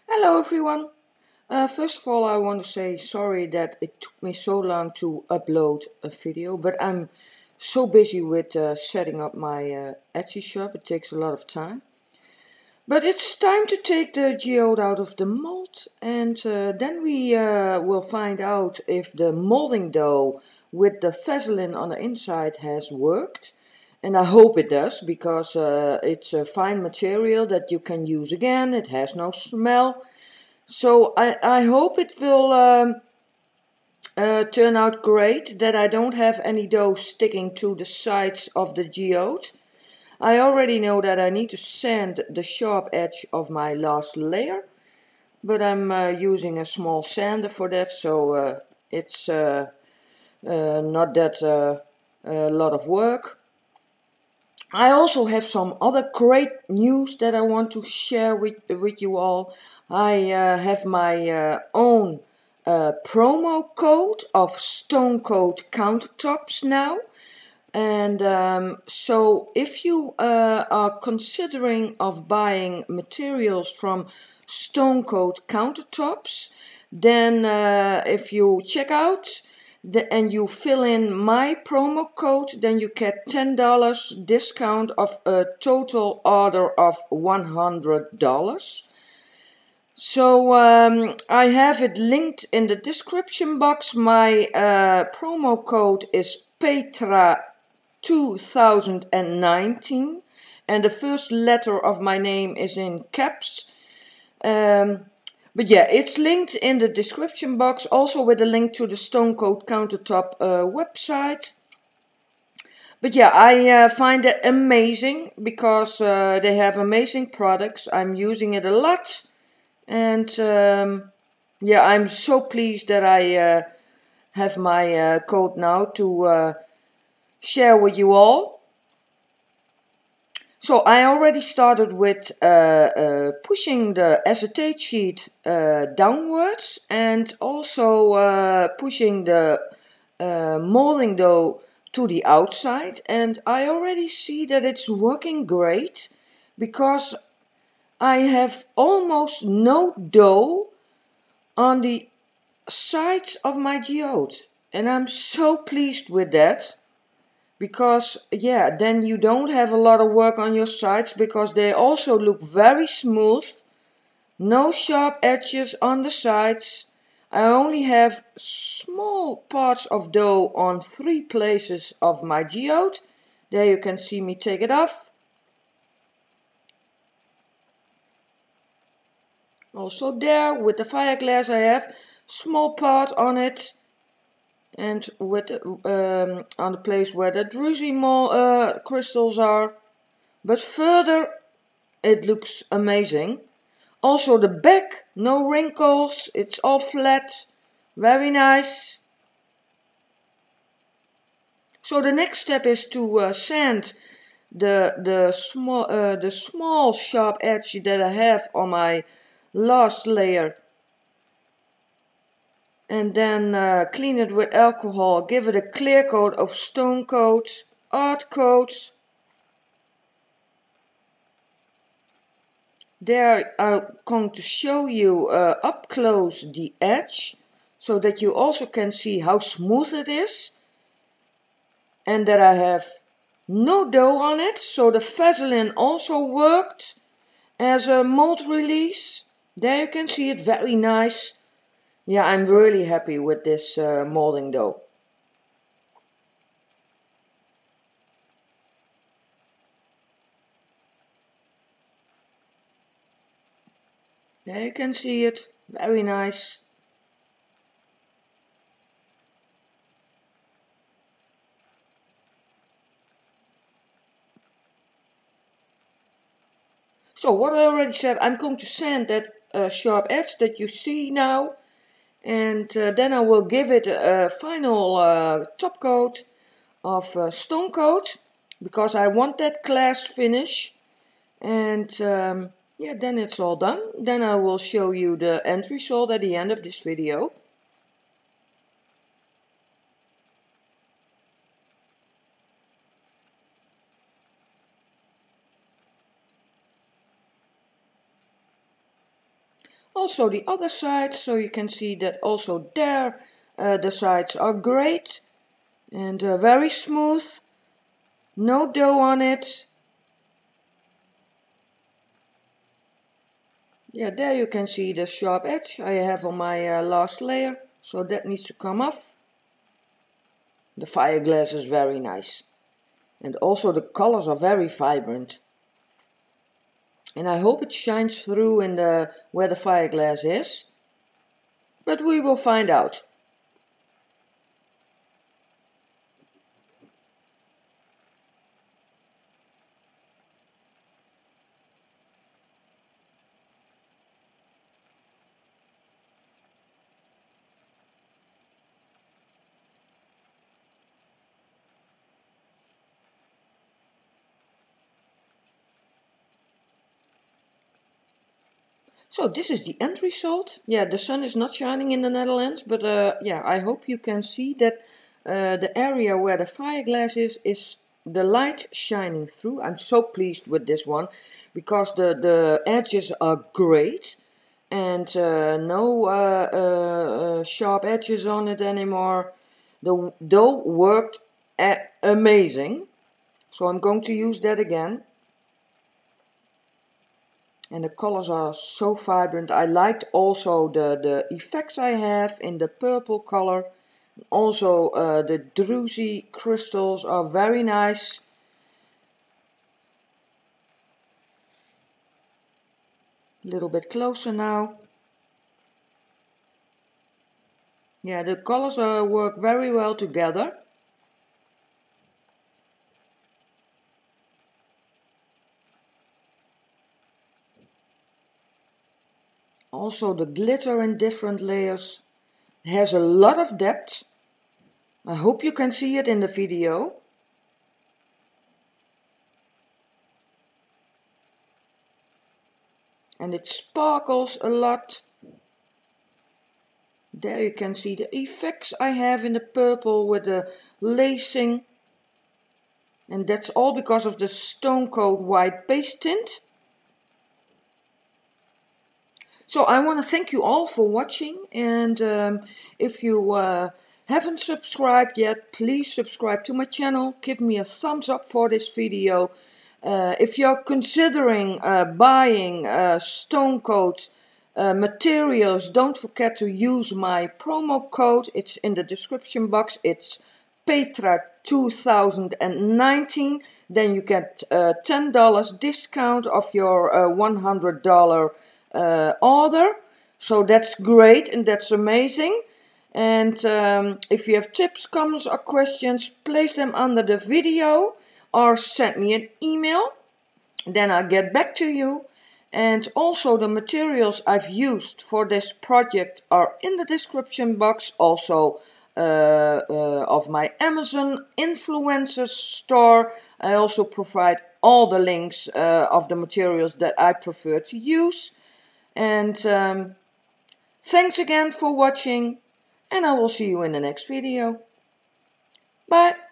Hello everyone. First of all, I want to say sorry that it took me so long to upload a video, but I'm so busy with setting up my Etsy shop. It takes a lot of time. But it's time to take the geode out of the mold, and then we will find out if the molding dough with the Vaseline on the inside has worked. And I hope it does, because it's a fine material that you can use again. It has no smell. So I hope it will turn out great, that I don't have any dough sticking to the sides of the geode. I already know that I need to sand the sharp edge of my last layer, but I'm using a small sander for that, so it's not that a lot of work. I also have some other great news that I want to share with you all. I have my own promo code of Stonecoat countertops now. And so if you are considering of buying materials from Stonecoat countertops, then if you check out and you fill in my promo code, then you get $10 discount of a total order of $100. So I have it linked in the description box. My promo code is Petra 2019, and the first letter of my name is in caps. But yeah, it's linked in the description box, also with a link to the Stonecoat countertop website. But yeah, I find it amazing because they have amazing products. I'm using it a lot, and yeah, I'm so pleased that I have my code now to share with you all. So I already started with pushing the acetate sheet downwards, and also pushing the molding dough to the outside, and I already see that it's working great because I have almost no dough on the sides of my geode, and I'm so pleased with that. Because yeah, then you don't have a lot of work on your sides, because they also look very smooth. No sharp edges on the sides. I only have small parts of dough on 3 places of my geode. There you can see me take it off. Also there with the fire glass I have small part on it. And with on the place where the druzy crystals are. But further, it looks amazing. Also the back, no wrinkles, it's all flat, very nice. So the next step is to sand the small sharp edge that I have on my last layer, and then clean it with alcohol, give it a clear coat of Stonecoat Art Coat. There I'm going to show you up close the edge, so that you also can see how smooth it is, and that I have no dough on it, so the Vaseline also worked as a mold release. There you can see it, very nice. Yeah, I'm really happy with this molding dough. There you can see it, very nice. So what I already said, I'm going to sand that sharp edge that you see now, and then I will give it a final top coat of Stonecoat, because I want that glass finish. And yeah, then it's all done. Then I will show you the end result at the end of this video. also the other side, so you can see that also there the sides are great and very smooth, no dough on it. Yeah, there you can see the sharp edge I have on my last layer, so that needs to come off. The fire glass is very nice, and also the colors are very vibrant. And I hope it shines through in the where the fire glass is, but we will find out. So this is the end result. Yeah, the sun is not shining in the Netherlands, but yeah, I hope you can see that the area where the fire glass is the light shining through. I'm so pleased with this one because the edges are great and no sharp edges on it anymore. The dough worked amazing, so I'm going to use that again. And the colors are so vibrant. I liked also the effects I have in the purple color. Also the druzy crystals are very nice. A little bit closer now. Yeah, the colors work very well together. Also the glitter in different layers has a lot of depth. I hope you can see it in the video. And it sparkles a lot. There you can see the effects I have in the purple with the lacing. And that's all because of the Stonecoat white paste tint. So I want to thank you all for watching, and if you haven't subscribed yet, please subscribe to my channel. Give me a thumbs up for this video. If you're considering buying Stonecoat materials, don't forget to use my promo code. It's in the description box. It's Petra 2019. Then you get $10 discount of your $100 order. So that's great and that's amazing. And if you have tips, comments or questions, place them under the video or send me an email. Then I'll get back to you. And also the materials I've used for this project are in the description box. Also of my Amazon influencers store. I also provide all the links of the materials that I prefer to use. And thanks again for watching, and I will see you in the next video. Bye!